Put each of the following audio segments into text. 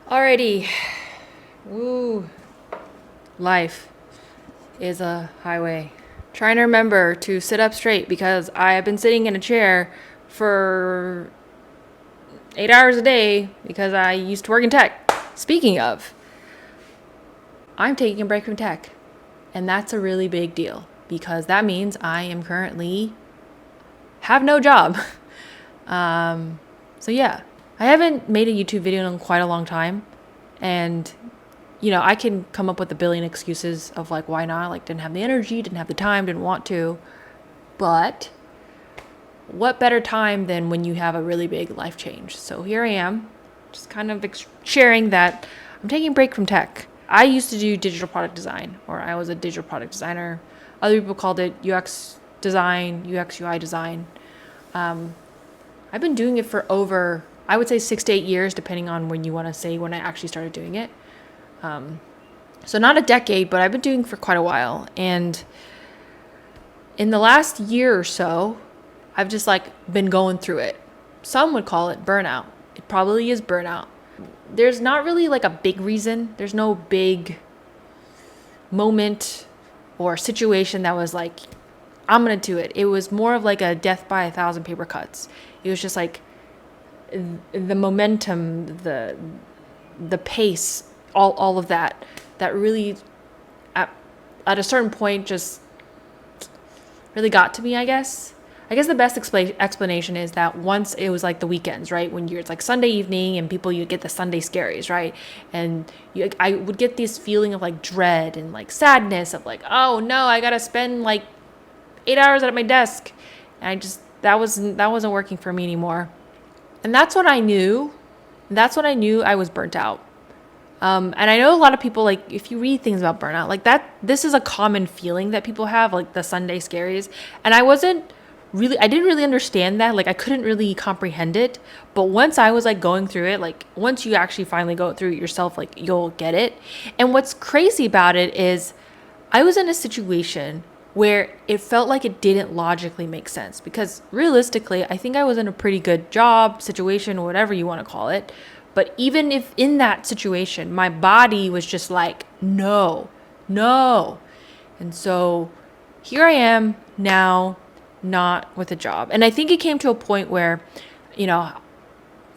Alrighty. Woo. Life is a highway. Trying to remember to sit up straight because I have been sitting in a chair for 8 hours a day because I used to work in tech. Speaking of, I'm taking a break from tech. And that's a really big deal because that means I am currently have no job. So yeah, I haven't made a YouTube video in quite a long time. And, I can come up with a billion excuses of like, why not? Like, didn't have the energy, didn't have the time, didn't want to. But what better time than when you have a really big life change? So here I am, just kind of sharing that I'm taking a break from tech. I used to do digital product design, or I was a digital product designer. Other people called it UX design, UX UI design. I've been doing it for over, I would say 6 to 8 years, depending on when you want to say when I actually started doing it. So not a decade, but I've been doing it for quite a while. And in the last year or so, I've just been going through it. Some would call it burnout. It probably is burnout. There's not really a big reason. There's no big moment or situation that was like, I'm going to do it. It was more of a death by 1,000 paper cuts. It was just the momentum, the pace, all of that really at a certain point just really got to me, I guess. The best explanation is that once it was the weekends, right? When it's Sunday evening and you get the Sunday scaries, right? And I would get this feeling of dread and sadness of oh no, I got to spend 8 hours at my desk. And that wasn't working for me anymore. And that's when I knew I was burnt out. And I know a lot of people, if you read things about burnout, this is a common feeling that people have, the Sunday scaries. And I didn't really understand that. I couldn't really comprehend it. But once I was going through it, once you actually finally go through it yourself, you'll get it. And what's crazy about it is I was in a situation where it felt like it didn't logically make sense, because realistically, I think I was in a pretty good job situation, whatever you want to call it. But even if in that situation, my body was just no. And so here I am now, not with a job. And I think it came to a point where,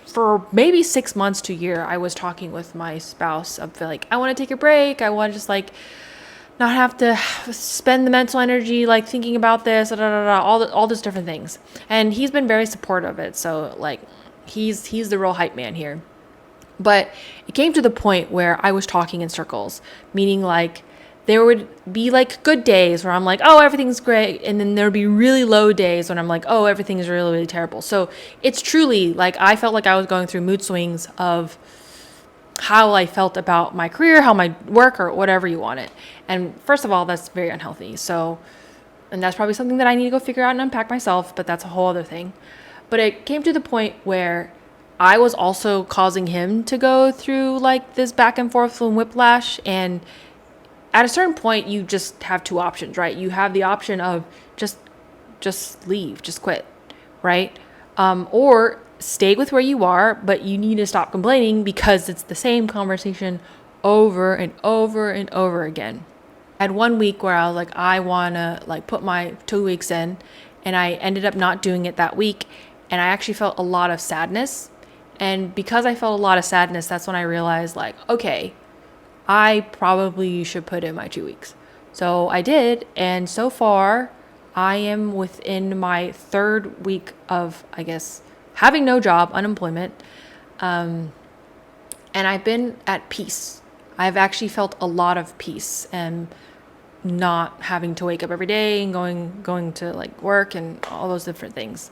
for maybe 6 months to a year, I was talking with my spouse of I want to take a break. I want to just not have to spend the mental energy thinking about this, all those different things. And he's been very supportive of it. So he's the real hype man here. But it came to the point where I was talking in circles, meaning there would be good days where I'm oh, everything's great. And then there would be really low days when I'm oh, everything is really, really terrible. So it's truly I felt I was going through mood swings of how I felt about my career, how my work, or whatever you want it. And first of all, that's very unhealthy. So, and that's probably something that I need to go figure out and unpack myself, but that's a whole other thing. But it came to the point where I was also causing him to go through this back and forth and whiplash. And at a certain point, you just have two options, right? You have the option of just leave, just quit, right? Or stay with where you are, but you need to stop complaining because it's the same conversation over and over and over again. I had 1 week where I was I want to put my 2 weeks in, and I ended up not doing it that week. And I actually felt a lot of sadness. And because I felt a lot of sadness, that's when I realized okay, I probably should put in my 2 weeks. So I did. And so far I am within my 3rd week of, I guess, having no job, unemployment. And I've been at peace. I've actually felt a lot of peace and not having to wake up every day and going to work and all those different things.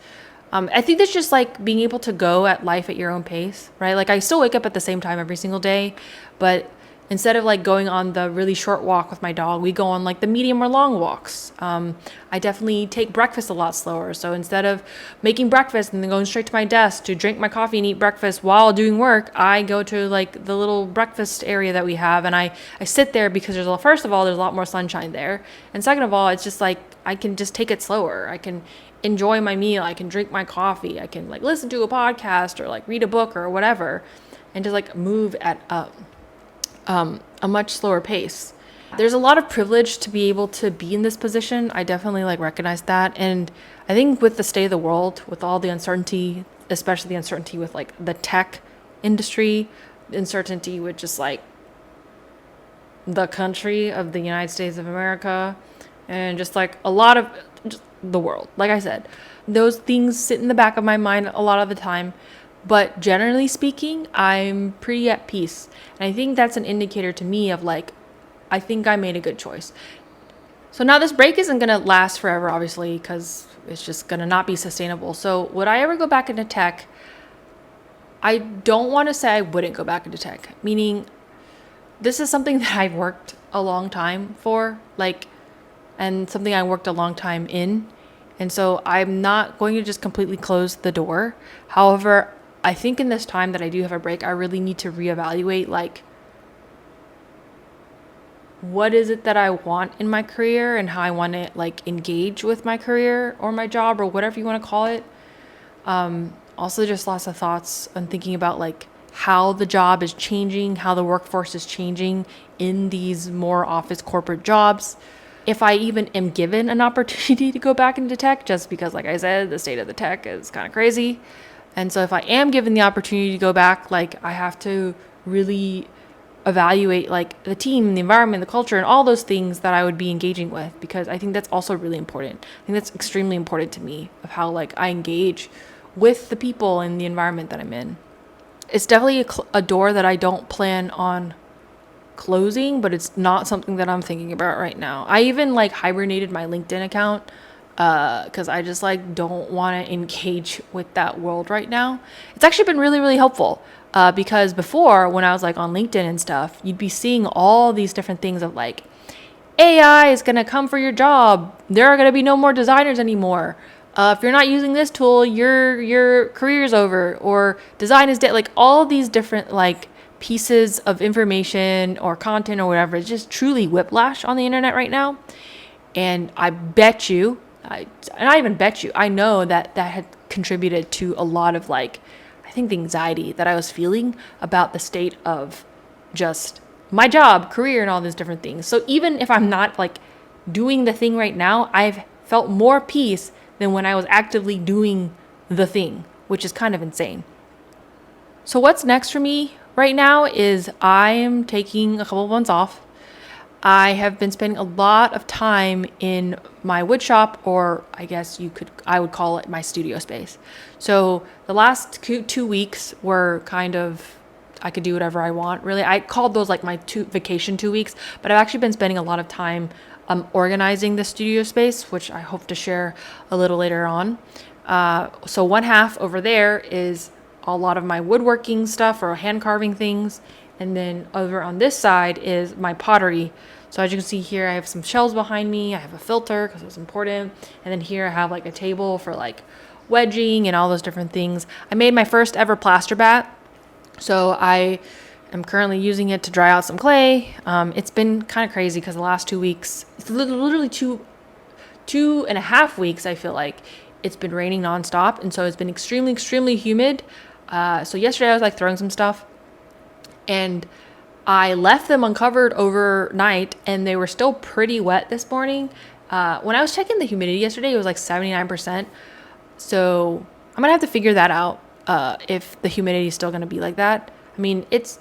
I think that's just being able to go at life at your own pace, right? I still wake up at the same time every single day, but instead of going on the really short walk with my dog, we go on the medium or long walks. I definitely take breakfast a lot slower. So instead of making breakfast and then going straight to my desk to drink my coffee and eat breakfast while doing work, I go to the little breakfast area that we have, and I sit there because first of all, there's a lot more sunshine there. And second of all, it's just I can just take it slower. I can enjoy my meal. I can drink my coffee. I can listen to a podcast or read a book or whatever. and just like move at a much slower pace. There's a lot of privilege to be able to be in this position. I definitely like recognize that. And I think with the state of the world, with all the uncertainty, especially the uncertainty with like the tech industry, uncertainty with just like the country of the United States of America, and just like a lot of just the world. Like I said, those things sit in the back of my mind a lot of the time. But generally speaking, I'm pretty at peace. And I think that's an indicator to me of like, I think I made a good choice. So now this break isn't going to last forever, obviously, because it's just going to not be sustainable. So would I ever go back into tech? I don't want to say I wouldn't go back into tech, meaning this is something that I've worked a long time for, like, and something I worked a long time in. And so I'm not going to just completely close the door. However, I think in this time that I do have a break, I really need to reevaluate, like, what is it that I want in my career and how I want to like engage with my career or my job or whatever you want to call it. Also just lots of thoughts on thinking about like how the job is changing, how the workforce is changing in these more office corporate jobs. If I even am given an opportunity to go back into tech, just because like I said, the state of the tech is kind of crazy. And so if I am given the opportunity to go back, like I have to really evaluate like the team, the environment, the culture, and all those things that I would be engaging with, because I think that's also really important. I think that's extremely important to me of how like I engage with the people and the environment that I'm in. It's definitely a door that I don't plan on closing, but it's not something that I'm thinking about right now. I even like hibernated my LinkedIn account because I just like don't want to engage with that world right now. It's actually been really, really helpful. Because before, when I was like on LinkedIn and stuff, you'd be seeing all these different things of like, AI is going to come for your job. There are going to be no more designers anymore. If you're not using this tool, your career's over, or design is dead. Like all these different like pieces of information or content or whatever. It's just truly whiplash on the internet right now. And I bet you, and I even bet you, I know that that had contributed to a lot of like, I think the anxiety that I was feeling about the state of just my job, career, and all these different things. So even if I'm not like doing the thing right now, I've felt more peace than when I was actively doing the thing, which is kind of insane. So what's next for me right now is I am taking a couple of months off. I have been spending a lot of time in my wood shop, or I would call it my studio space. So the last 2 weeks were kind of, I could do whatever I want, really. I called those like my vacation 2 weeks, but I've actually been spending a lot of time organizing the studio space, which I hope to share a little later on. So one half over there is a lot of my woodworking stuff or hand carving things. And then over on this side is my pottery. So as you can see here, I have some shelves behind me. I have a filter because it's important. And then here I have like a table for like wedging and all those different things. I made my first ever plaster bat. So I am currently using it to dry out some clay. It's been kind of crazy because the last 2 weeks, it's literally two and a half weeks, I feel like it's been raining nonstop. And so it's been extremely, extremely humid. So yesterday I was like throwing some stuff, and I left them uncovered overnight and they were still pretty wet this morning. When I was checking the humidity yesterday, it was like 79%. So I'm gonna have to figure that out, if the humidity is still gonna be like that. I mean, it's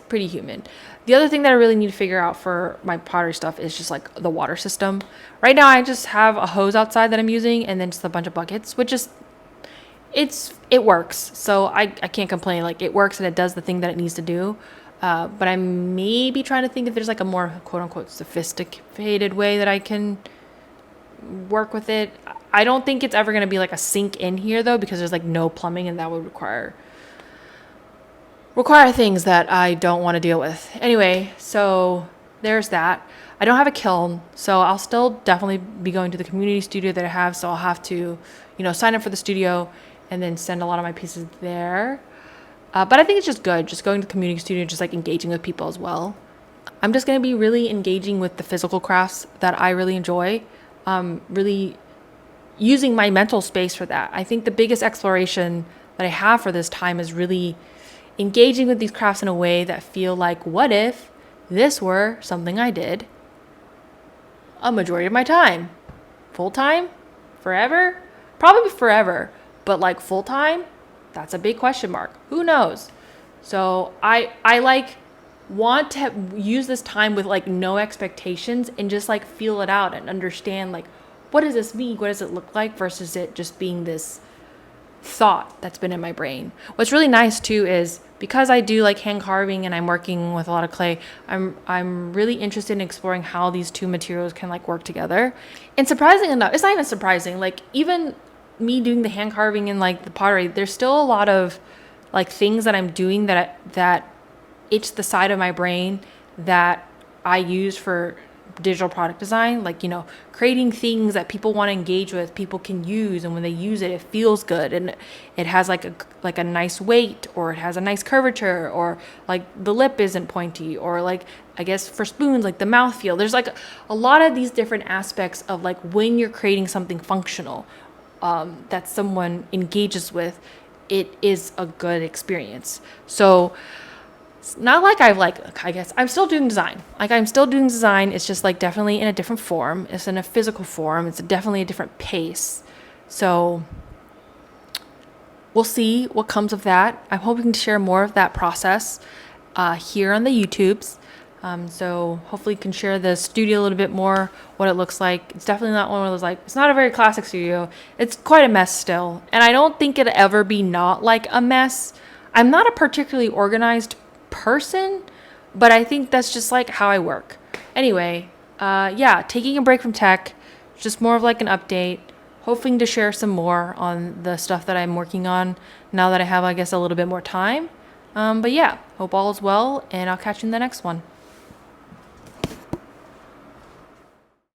pretty humid. The other thing that I really need to figure out for my pottery stuff is just like the water system. Right now I just have a hose outside that I'm using and then just a bunch of buckets, which is, it works. So I can't complain. Like it works and it does the thing that it needs to do. But I may be trying to think if there's like a more quote unquote sophisticated way that I can work with it. I don't think it's ever going to be like a sink in here though, because there's like no plumbing, and that would require things that I don't want to deal with. Anyway, so there's that. I don't have a kiln, so I'll still definitely be going to the community studio that I have. So I'll have to, sign up for the studio and then send a lot of my pieces there. But I think it's just good, just going to the community studio, just like engaging with people as well. I'm just going to be really engaging with the physical crafts that I really enjoy, really using my mental space for that. I think the biggest exploration that I have for this time is really engaging with these crafts in a way that feel like, what if this were something I did a majority of my time? Full time? Forever? Probably forever. But like full time? That's a big question mark. Who knows? So I like want to use this time with like no expectations and just like feel it out and understand like, what does this mean? What does it look like versus it just being this thought that's been in my brain. What's really nice too is because I do like hand carving and I'm working with a lot of clay, I'm really interested in exploring how these two materials can like work together. And surprising enough, it's not even surprising, like even me doing the hand carving and like the pottery, there's still a lot of like things that I'm doing that itch the side of my brain that I use for digital product design, like, you know, creating things that people want to engage with, people can use, and when they use it, it feels good and it has like a nice weight, or it has a nice curvature, or like the lip isn't pointy, or like I guess for spoons, like the mouth feel. There's like a lot of these different aspects of like when you're creating something functional that someone engages with, it is a good experience. So it's not like I guess I'm still doing design. Like I'm still doing design. It's just like definitely in a different form. It's in a physical form. It's definitely a different pace. So we'll see what comes of that. I'm hoping to share more of that process here on the YouTubes. So hopefully you can share the studio a little bit more, what it looks like. It's definitely not one of those, like, it's not a very classic studio. It's quite a mess still. And I don't think it'll ever be not like a mess. I'm not a particularly organized person, but I think that's just like how I work. Anyway, yeah, taking a break from tech, just more of like an update, hoping to share some more on the stuff that I'm working on now that I have, I guess, a little bit more time. But yeah, hope all is well, and I'll catch you in the next one.